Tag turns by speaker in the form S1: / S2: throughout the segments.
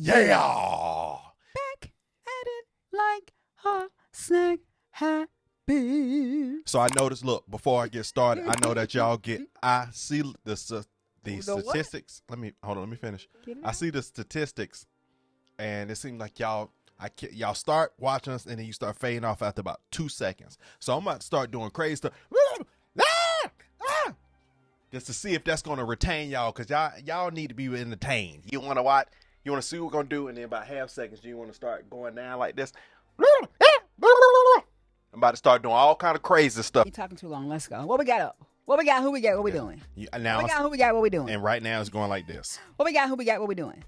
S1: Yeah.
S2: Back at it like a snack happy.
S1: So I noticed, look, before I get started, I know that y'all I see the statistics. Let me finish. I see the statistics, and it seems like y'all start watching us, and then you start fading off after about 2 seconds. So I'm about to start doing crazy stuff. Just to see if that's going to retain y'all, because y'all need to be entertained. You want to watch, you want to see what we're going to do, and then about half seconds, you want to start going down like this. I'm about to start doing all kind of crazy stuff.
S2: You're talking too long. Let's go. What we got up? What we got? Who we got? What we doing?
S1: Now,
S2: what we got? Who we got? What we doing?
S1: And right now it's going like this.
S2: What we got? Who we got? What we doing?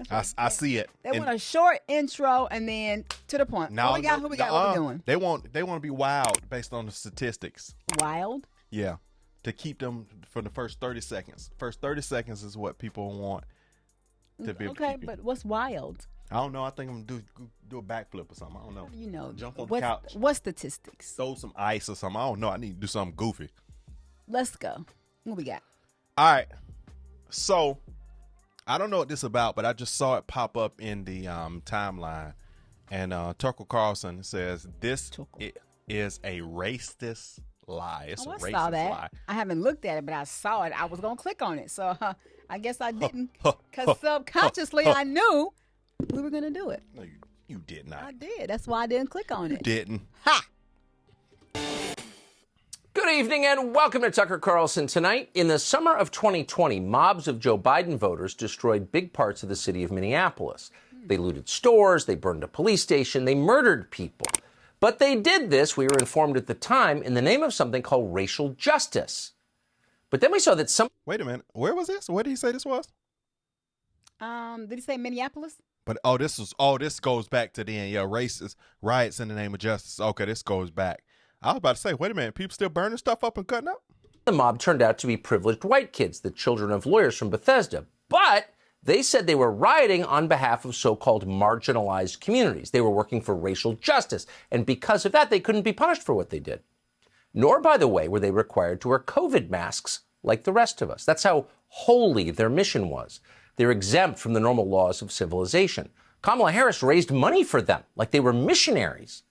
S1: I see it.
S2: They want a short intro and then to the point. What we got? Who we got? What we doing?
S1: They want to be wild based on the statistics.
S2: Wild?
S1: Yeah. To keep them for the first 30 seconds. First 30 seconds is what people want to be able to keep you.
S2: But what's wild?
S1: I don't know. I think I'm going to do a backflip or something. I don't know.
S2: You know.
S1: Jump on the couch.
S2: What statistics?
S1: Throw some ice or something. I don't know. I need to do something goofy.
S2: Let's go. What we got?
S1: All right. So, I don't know what this is about, but I just saw it pop up in the timeline. And Tucker Carlson says this is a racist lie. It's a racist
S2: saw that.
S1: lie.
S2: I haven't looked at it, but I saw it. I was going to click on it. So I guess I didn't. Because subconsciously I knew we were going to do it.
S1: No, you did not.
S2: I did. That's why I didn't click on it.
S1: You didn't.
S2: Ha!
S3: Good evening and welcome to Tucker Carlson Tonight. In the summer of 2020, mobs of Joe Biden voters destroyed big parts of the city of Minneapolis. They looted stores, they burned a police station, they murdered people. But they did this, we were informed at the time, in the name of something called racial justice. But then we saw that some...
S1: Wait a minute. Where was this? Where did he say this was?
S2: Did he say Minneapolis?
S1: But this goes back to the end. Yeah, racist riots in the name of justice. Okay, this goes back. I was about to say, wait a minute, people still burning stuff up and cutting up?
S3: The mob turned out to be privileged white kids, the children of lawyers from Bethesda. But they said they were rioting on behalf of so-called marginalized communities. They were working for racial justice. And because of that, they couldn't be punished for what they did. Nor, by the way, were they required to wear COVID masks like the rest of us. That's how holy their mission was. They're exempt from the normal laws of civilization. Kamala Harris raised money for them like they were missionaries.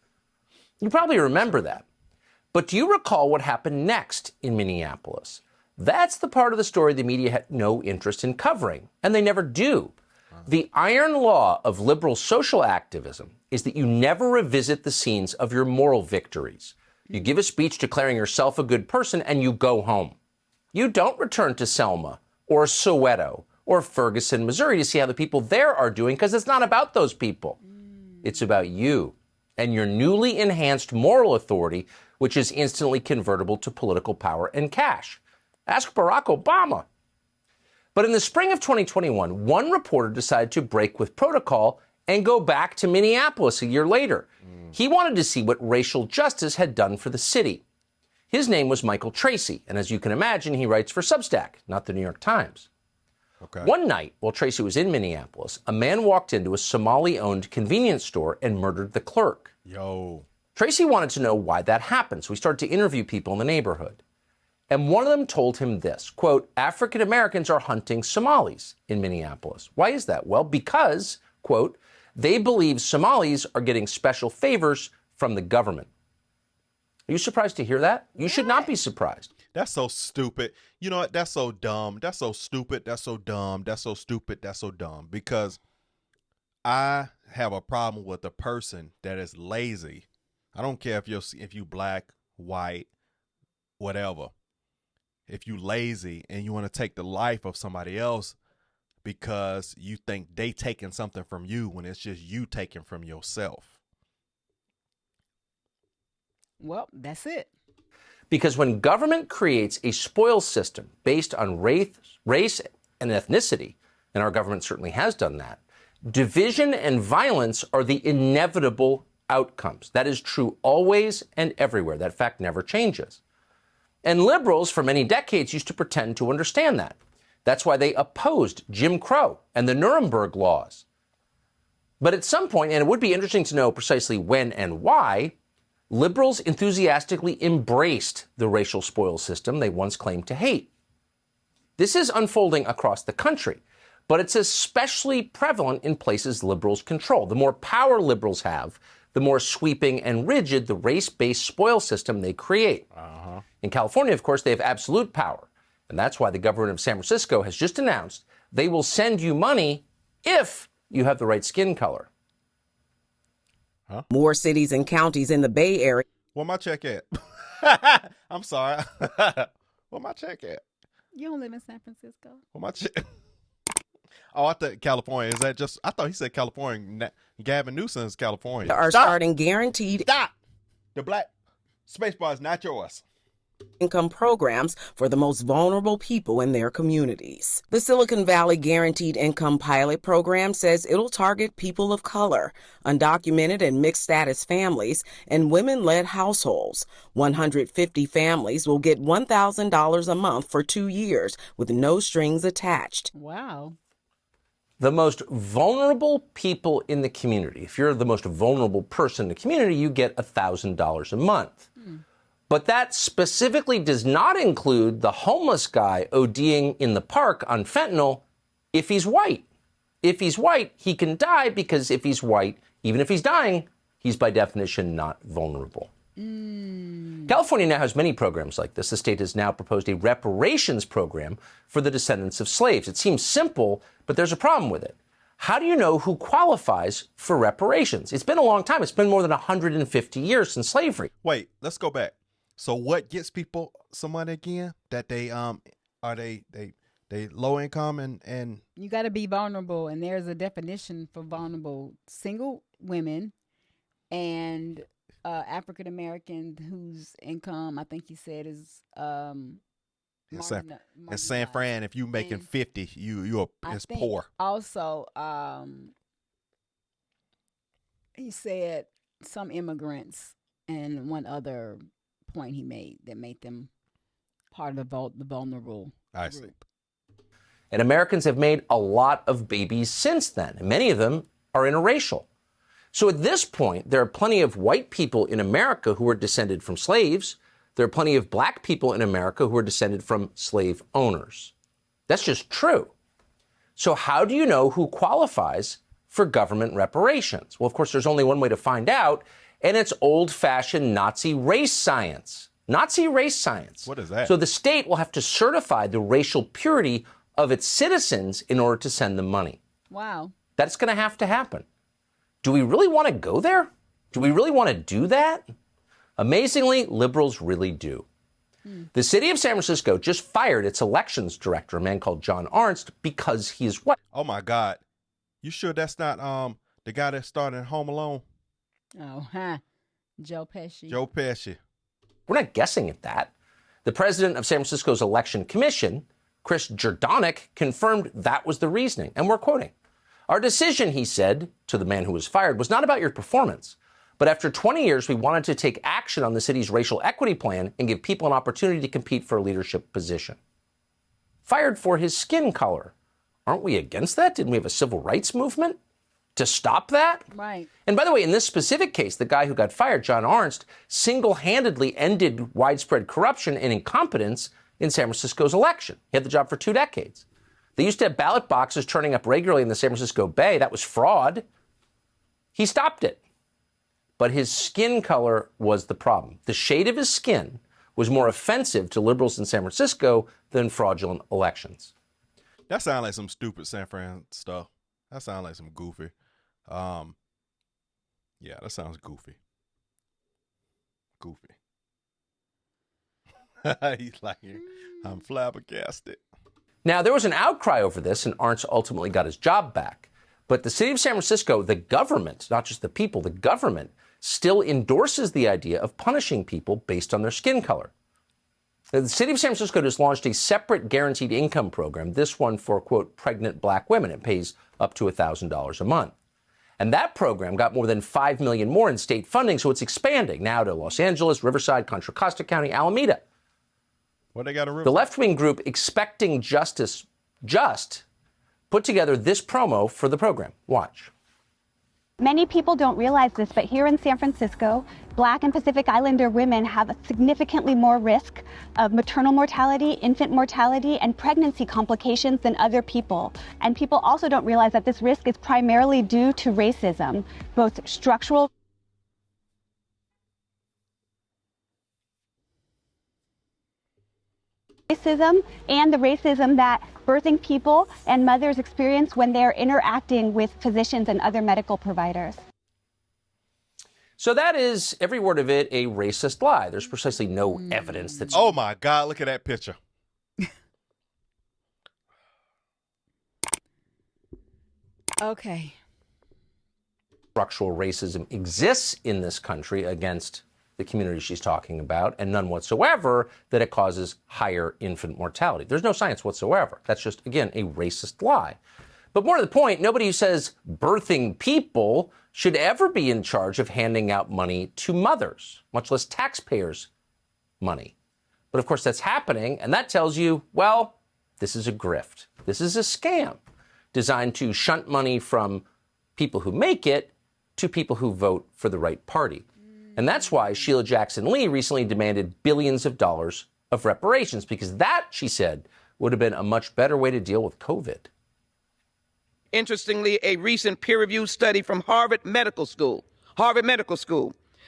S3: You probably remember that. But do you recall what happened next in Minneapolis? That's the part of the story the media had no interest in covering, and they never do. The iron law of liberal social activism is that you never revisit the scenes of your moral victories. You give a speech declaring yourself a good person, and you go home. You don't return to Selma or Soweto or Ferguson, Missouri to see how the people there are doing, because it's not about those people. It's about you and your newly enhanced moral authority, which is instantly convertible to political power and cash. Ask Barack Obama. But in the spring of 2021, one reporter decided to break with protocol and go back to Minneapolis a year later. He wanted to see what racial justice had done for the city. His name was Michael Tracy, and as you can imagine, he writes for Substack, not the New York Times.
S1: Okay.
S3: One night, while Tracy was in Minneapolis, a man walked into a Somali-owned convenience store and murdered the clerk.
S1: Yo.
S3: Tracy wanted to know why that happened, so he started to interview people in the neighborhood. And one of them told him this, quote, African Americans are hunting Somalis in Minneapolis. Why is that? Well, because, quote, they believe Somalis are getting special favors from the government. Are you surprised to hear that? You should not be surprised.
S1: That's so stupid. You know what? That's so dumb. That's so stupid. That's so dumb. That's so stupid. That's so dumb. Because I have a problem with a person that is lazy. I don't care if you black, white, whatever. If you lazy and you want to take the life of somebody else because you think they taking something from you when it's just you taking from yourself.
S2: Well, that's it.
S3: Because when government creates a spoil system based on race and ethnicity, and our government certainly has done that, division and violence are the inevitable outcomes. That is true always and everywhere. That fact never changes. And liberals for many decades used to pretend to understand that. That's why they opposed Jim Crow and the Nuremberg laws. But at some point, and it would be interesting to know precisely when and why, liberals enthusiastically embraced the racial spoil system they once claimed to hate. This is unfolding across the country. But it's especially prevalent in places liberals control. The more power liberals have, the more sweeping and rigid the race-based spoil system they create. In California, of course, they have absolute power. And that's why the governor of San Francisco has just announced they will send you money if you have the right skin color.
S4: More cities and counties in the Bay Area.
S1: Where my check at? I'm sorry. Where my check at?
S2: You don't live in San Francisco.
S1: Where my check? Oh, I thought California. Is that just? I thought he said California. Gavin Newsom's California.
S4: Are starting guaranteed
S1: Stop. The black space bar is not yours.
S4: income programs for the most vulnerable people in their communities. The Silicon Valley Guaranteed Income Pilot Program says it'll target people of color, undocumented and mixed-status families, and women-led households. 150 families will get $1,000 a month for 2 years with no strings attached.
S2: Wow.
S3: The most vulnerable people in the community. If you're the most vulnerable person in the community, you get $1,000 a month. But that specifically does not include the homeless guy ODing in the park on fentanyl if he's white. If he's white, he can die because if he's white, even if he's dying, he's by definition not vulnerable. California now has many programs like this. The state has now proposed a reparations program for the descendants of slaves. It seems simple, but there's a problem with it. How do you know who qualifies for reparations? It's been a long time. It's been more than 150 years since slavery.
S1: Wait, let's go back. So what gets people some money again? That they are they low income and
S2: You got to be vulnerable, and there's a definition for vulnerable: single women and African American whose income, I think he said, is
S1: in San Fran, if you making 50, you're it's poor.
S2: Also, he said some immigrants and one other point he made that made them part of the vulnerable
S1: I see.
S2: group.
S3: And Americans have made a lot of babies since then. And many of them are interracial. So at this point, there are plenty of white people in America who are descended from slaves. There are plenty of black people in America who are descended from slave owners. That's just true. So how do you know who qualifies for government reparations? Well, of course, there's only one way to find out, and it's old-fashioned Nazi race science. Nazi race science.
S1: What is that?
S3: So the state will have to certify the racial purity of its citizens in order to send them money.
S2: Wow.
S3: That's going to have to happen. Do we really want to go there? Do we really want to do that? Amazingly, liberals really do. The city of San Francisco just fired its elections director, a man called John Arnst, because he is white.
S1: Oh my God, you sure that's not the guy that started in Home Alone?
S2: Oh, Joe Pesci.
S1: Joe Pesci.
S3: We're not guessing at that. The president of San Francisco's election commission, Chris Jordanic, confirmed that was the reasoning. And we're quoting. Our decision, he said to the man who was fired, was not about your performance. But after 20 years, we wanted to take action on the city's racial equity plan and give people an opportunity to compete for a leadership position. Fired for his skin color. Aren't we against that? Didn't we have a civil rights movement to stop that?
S2: Right.
S3: And by the way, in this specific case, the guy who got fired, John Arnst, single-handedly ended widespread corruption and incompetence in San Francisco's election. He had the job for 2 decades. They used to have ballot boxes turning up regularly in the San Francisco Bay. That was fraud. He stopped it. But his skin color was the problem. The shade of his skin was more offensive to liberals in San Francisco than fraudulent elections.
S1: That sounds like some stupid San Fran stuff. That sounds like some goofy. Yeah, that sounds goofy. Goofy. He's like, I'm flabbergasted.
S3: Now, there was an outcry over this, and Arnst ultimately got his job back. But the city of San Francisco, the government, not just the people, the government, still endorses the idea of punishing people based on their skin color. The city of San Francisco just launched a separate guaranteed income program, this one for, quote, pregnant black women. It pays up to $1,000 a month. And that program got more than $5 million more in state funding, so it's expanding now to Los Angeles, Riverside, Contra Costa County, Alameda.
S1: What they got
S3: The left-wing group Expecting Justice Just put together this promo for the program. Watch.
S5: Many people don't realize this, but here in San Francisco, Black and Pacific Islander women have significantly more risk of maternal mortality, infant mortality, and pregnancy complications than other people. And people also don't realize that this risk is primarily due to racism, both structural racism and the racism that birthing people and mothers experience when they're interacting with physicians and other medical providers.
S3: So that is, every word of it, a racist lie. There's precisely no evidence that's...
S1: Oh, my God. Look at that picture.
S2: Okay.
S3: Structural racism exists in this country against the community she's talking about, and none whatsoever that it causes higher infant mortality. There's no science whatsoever. That's just, again, a racist lie. But more to the point, nobody who says birthing people should ever be in charge of handing out money to mothers, much less taxpayers' money. But of course that's happening, and that tells you, well, this is a grift. This is a scam designed to shunt money from people who make it to people who vote for the right party. And that's why Sheila Jackson Lee recently demanded billions of dollars of reparations, because that, she said, would have been a much better way to deal with COVID.
S6: Interestingly, a recent peer-reviewed study from Harvard Medical School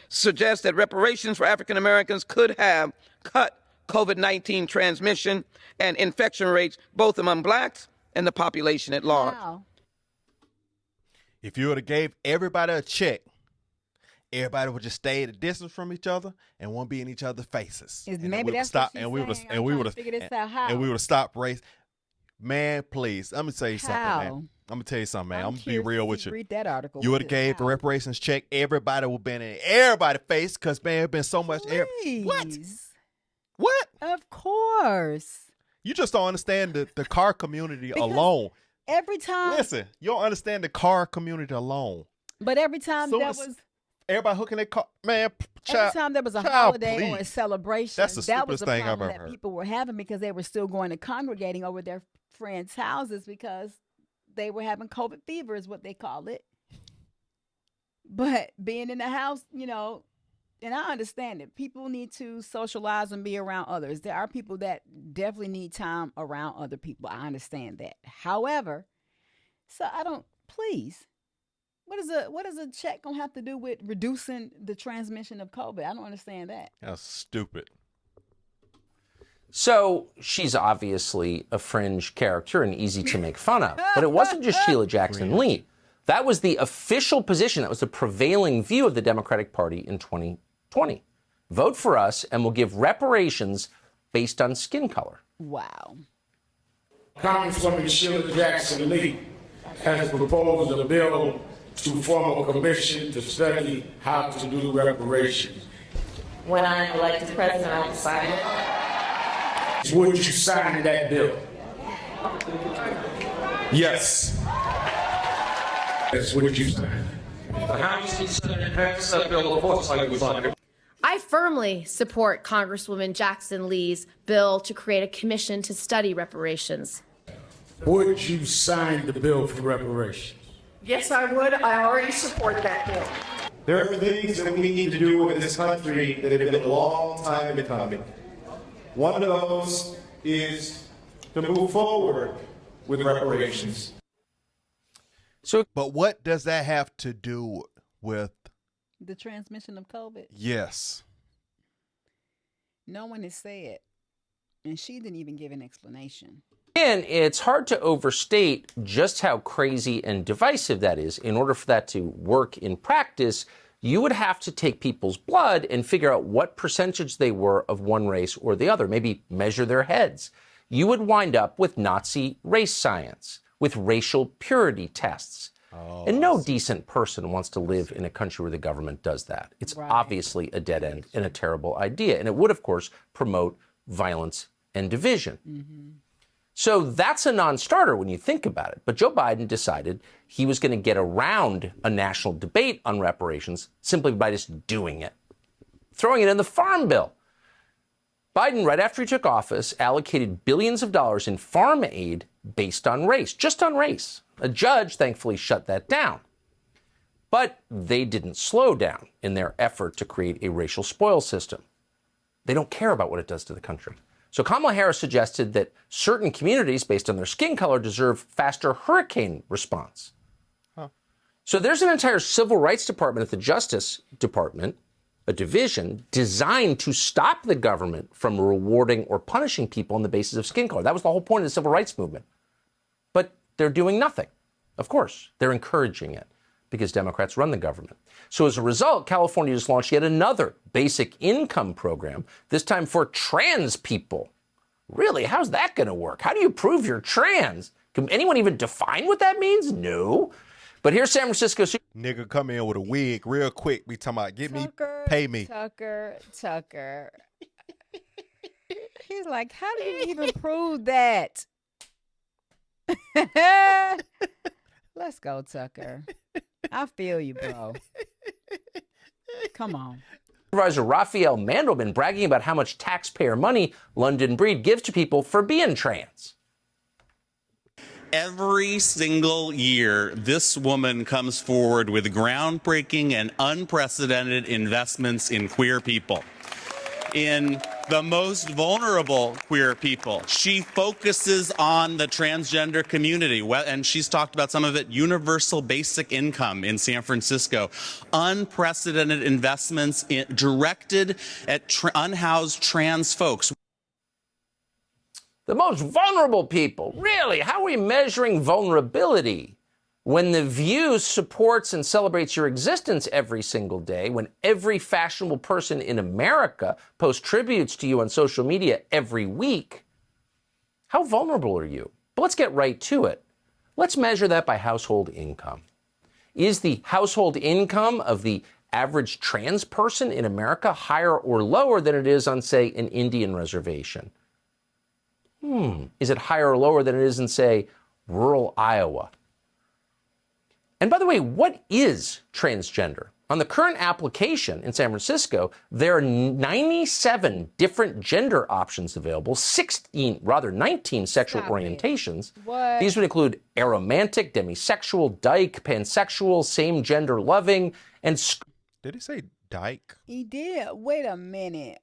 S6: suggests that reparations for African Americans could have cut COVID-19 transmission and infection rates both among blacks and the population at large.
S2: Wow.
S1: If you would have gave everybody a check, everybody would just stay at a distance from each other and won't be in each other's faces.
S2: Maybe that's what she's saying.
S1: And we would have stopped race. Man, please, let me tell you something, man. I'm gonna tell you something, man. I'm gonna be real with you.
S2: Read that article.
S1: You would have gave the reparations check. Everybody would have been in everybody's face because, man, there's been so much. What?
S2: Of course.
S1: You just don't understand the car community alone.
S2: Every time.
S1: Listen, you don't understand the car community alone.
S2: But every time
S1: everybody hooking their car, man.
S2: Every time there was a holiday or a celebration,
S1: that's the stupidest thing I've ever
S2: that
S1: heard.
S2: People were having because they were still going and congregating over their friends' houses because they were having COVID fever, is what they call it. But being in the house, you know, and I understand it. People need to socialize and be around others. There are people that definitely need time around other people. I understand that. However, please. What is a check gonna have to do with reducing the transmission of COVID? I don't understand that.
S1: That's stupid.
S3: So she's obviously a fringe character and easy to make fun of. But it wasn't just Sheila Jackson Lee. That was the official position. That was the prevailing view of the Democratic Party in 2020. Vote for us and we'll give reparations based on skin color.
S2: Wow.
S7: Congresswoman Sheila Jackson Lee has proposed a bill to form a commission to study how to do reparations.
S8: When I'm elected president, I will sign it.
S7: Would you sign that bill? Yes. Yes, would you sign it?
S9: I firmly support Congresswoman Jackson Lee's bill to create a commission to study reparations.
S7: Would you sign the bill for reparations?
S8: Yes, I would. I already support that bill.
S10: There are things that we need to do in this country that have been a long time coming. One of those is to move forward with reparations.
S1: But what does that have to do with
S2: the transmission of COVID?
S1: Yes.
S2: No one has said, and she didn't even give an explanation.
S3: And it's hard to overstate just how crazy and divisive that is. In order for that to work in practice, you would have to take people's blood and figure out what percentage they were of one race or the other, maybe measure their heads. You would wind up with Nazi race science, with racial purity tests. And no decent person wants to live in a country where the government does that. It's obviously a dead end and a terrible idea. And it would, of course, promote violence and division. Mm-hmm. So that's a non-starter when you think about it. But Joe Biden decided he was going to get around a national debate on reparations simply by just doing it, throwing it in the Farm Bill. Biden, right after he took office, allocated billions of dollars in farm aid based on race, just on race. A judge, thankfully, shut that down. But they didn't slow down in their effort to create a racial spoil system. They don't care about what it does to the country. So Kamala Harris suggested that certain communities, based on their skin color, deserve faster hurricane response. Huh. So there's an entire civil rights department at the Justice Department, a division designed to stop the government from rewarding or punishing people on the basis of skin color. That was the whole point of the civil rights movement. But they're doing nothing. Of course, they're encouraging it because Democrats run the government. So as a result, California just launched yet another basic income program, this time for trans people. Really, how's that going to work? How do you prove you're trans? Can anyone even define what that means? No. But here's San Francisco.
S1: Nigga come in with a wig real quick. Be talking about, get
S2: Tucker,
S1: me, pay me.
S2: Tucker. He's like, how do you even prove that? Let's go, Tucker. I feel you, bro. Come on.
S3: Supervisor Raphael Mandelman bragging about how much taxpayer money London Breed gives to people for being trans.
S11: Every single year, this woman comes forward with groundbreaking and unprecedented investments in queer people, in the most vulnerable queer people. She focuses on the transgender community, and she's talked about some of it, universal basic income in San Francisco, unprecedented investments directed at unhoused trans folks.
S3: The most vulnerable people. Really? How are we measuring vulnerability? When The View supports and celebrates your existence every single day, when every fashionable person in America posts tributes to you on social media every week, how vulnerable are you? But let's get right to it. Let's measure that by household income. Is the household income of the average trans person in America higher or lower than it is on, say, an Indian reservation? Is it higher or lower than it is in, say, rural Iowa? And by the way, what is transgender? On the current application in San Francisco, there are 97 different gender options available, 19 sexual orientations.
S2: What?
S3: These would include aromantic, demisexual, dyke, pansexual, same-gender loving, and...
S1: Did he say dyke?
S2: He did. Wait a minute.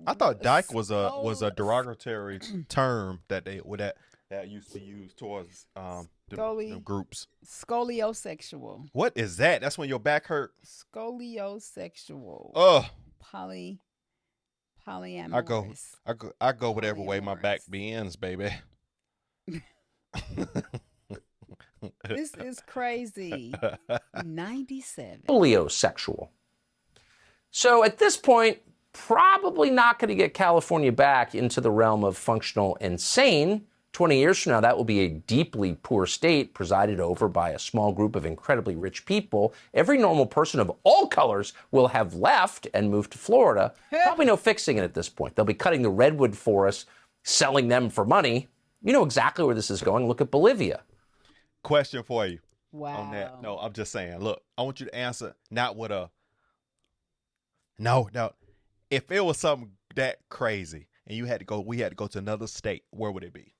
S1: I thought dyke was a derogatory term that that used to use towards the groups.
S2: Scoliosexual.
S1: What is that? That's when your back hurt.
S2: Scoliosexual.
S1: Ugh.
S2: Polyamorous.
S1: I go whatever way my back bends, baby.
S2: This is crazy. 97.
S3: Poliosexual. So at this point, probably not going to get California back into the realm of functional and sane. 20 years from now, that will be a deeply poor state presided over by a small group of incredibly rich people. Every normal person of all colors will have left and moved to Florida. Probably no fixing it at this point. They'll be cutting the redwood forests, selling them for money. You know exactly where this is going. Look at Bolivia.
S1: Question for you.
S2: Wow.
S1: On that. No, I'm just saying. Look, I want you to answer not with a no. If it was something that crazy and we had to go to another state, where would it be?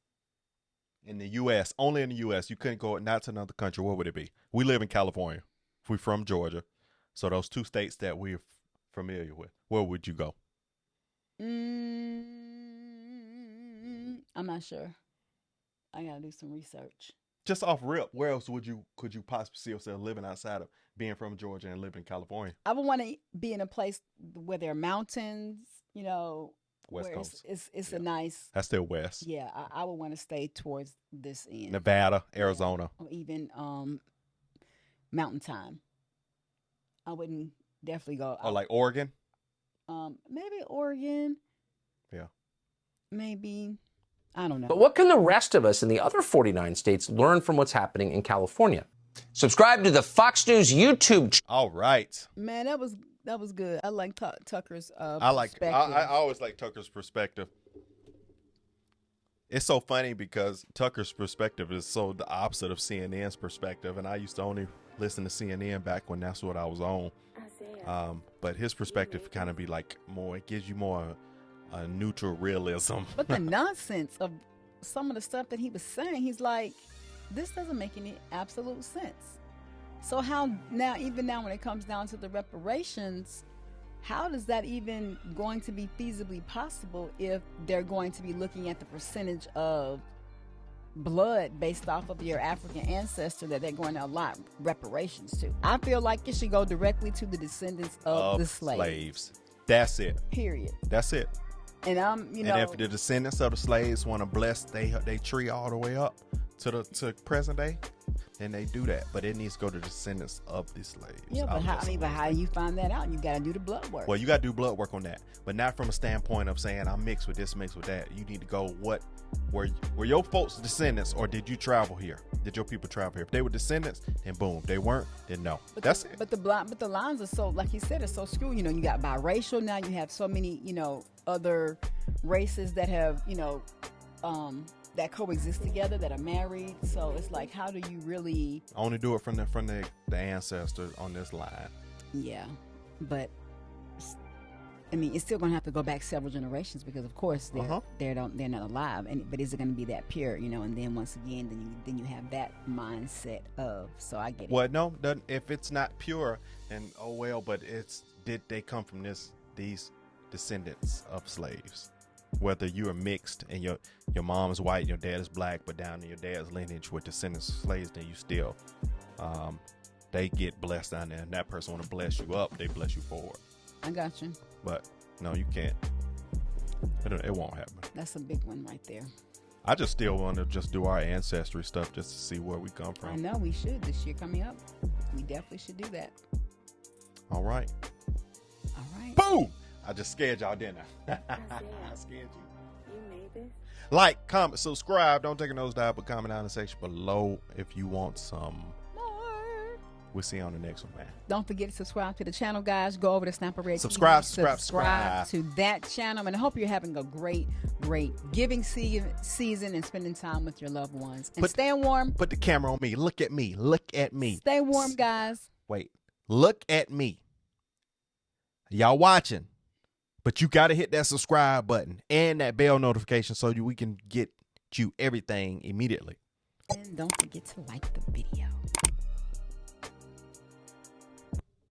S1: In the U.S., only in the U.S. You couldn't go not to another country. Where would it be? We live in California. We're from Georgia. So those two states that we're familiar with, where would you go?
S2: I'm not sure. I got to do some research.
S1: Just off rip, where else could you possibly see yourself living outside of being from Georgia and living in California?
S2: I would want to be in a place where there are mountains,
S1: West Coast.
S2: It's a nice.
S1: That's still west.
S2: Yeah, I would want to stay towards this end.
S1: Nevada, Arizona.
S2: Or even mountain time. I wouldn't definitely go.
S1: Or like Oregon?
S2: Maybe Oregon.
S1: Yeah.
S2: Maybe. I don't know.
S3: But what can the rest of us in the other 49 states learn from what's happening in California? Subscribe to the Fox News YouTube channel.
S1: All right.
S2: Man, that was good. I like Tucker's
S1: perspective. I always like Tucker's perspective. It's so funny because Tucker's perspective is so the opposite of CNN's perspective, and I used to only listen to CNN back when that's what I was on. But his perspective kind of be like more. It gives you more a neutral realism.
S2: But the nonsense of some of the stuff that he was saying, he's like, this doesn't make any absolute sense. So how now, even now when it comes down to the reparations, how does that even going to be feasibly possible if they're going to be looking at the percentage of blood based off of your African ancestor that they're going to allot reparations to? I feel like it should go directly to the descendants of the slaves.
S1: That's it.
S2: Period.
S1: That's it.
S2: And
S1: and if the descendants of the slaves want to bless they tree all the way up to present day, then they do that. But it needs to go to the descendants of the slaves.
S2: Yeah, but how do you find that out? You got to do the blood work.
S1: Well, you got to do blood work on that, but not from a standpoint of saying I'm mixed with this, mixed with that. You need to go were your folks descendants, or did you travel here? Did your people travel here? If they were descendants, then boom. If they weren't, then no. That's it.
S2: But the lines are so, like you said, are so skewed. You know, you got biracial now. You have so many, other races that have, that coexist together, that are married. So it's like, how do you really
S1: only do it from the ancestors on this line?
S2: Yeah, but I mean, it's still going to have to go back several generations because, of course, they're not alive. But is it going to be that pure? And then once again, then you have that mindset of. So I get it.
S1: Well, no, if it's not pure, and oh well. But did they come from these descendants of slaves? Whether you are mixed and your mom is white, your dad is black, but down in your dad's lineage with descendants of slaves, then you still, they get blessed down there. And that person want to bless you up, they bless you forward.
S2: I got you.
S1: But no, you can't. It won't happen.
S2: That's a big one right there.
S1: I just still want to just do our ancestry stuff just to see where we come from.
S2: I know we should this year coming up. We definitely should do that.
S1: All right. Boom! I just scared y'all, didn't I? I scared you.
S12: You made this.
S1: Like, comment, subscribe. Don't take a nosedive, but comment down in the section below if you want some more. We'll see you on the next one, man.
S2: Don't forget to subscribe to the channel, guys. Go over to Snapper Red.
S1: Subscribe
S2: to that channel. And I hope you're having a great giving season and spending time with your loved ones. And staying warm.
S1: Put the camera on me. Look at me. Look at me.
S2: Stay warm, guys.
S1: Wait. Look at me. Y'all watching. But you got to hit that subscribe button and that bell notification so we can get you everything immediately.
S2: And don't forget to like the video.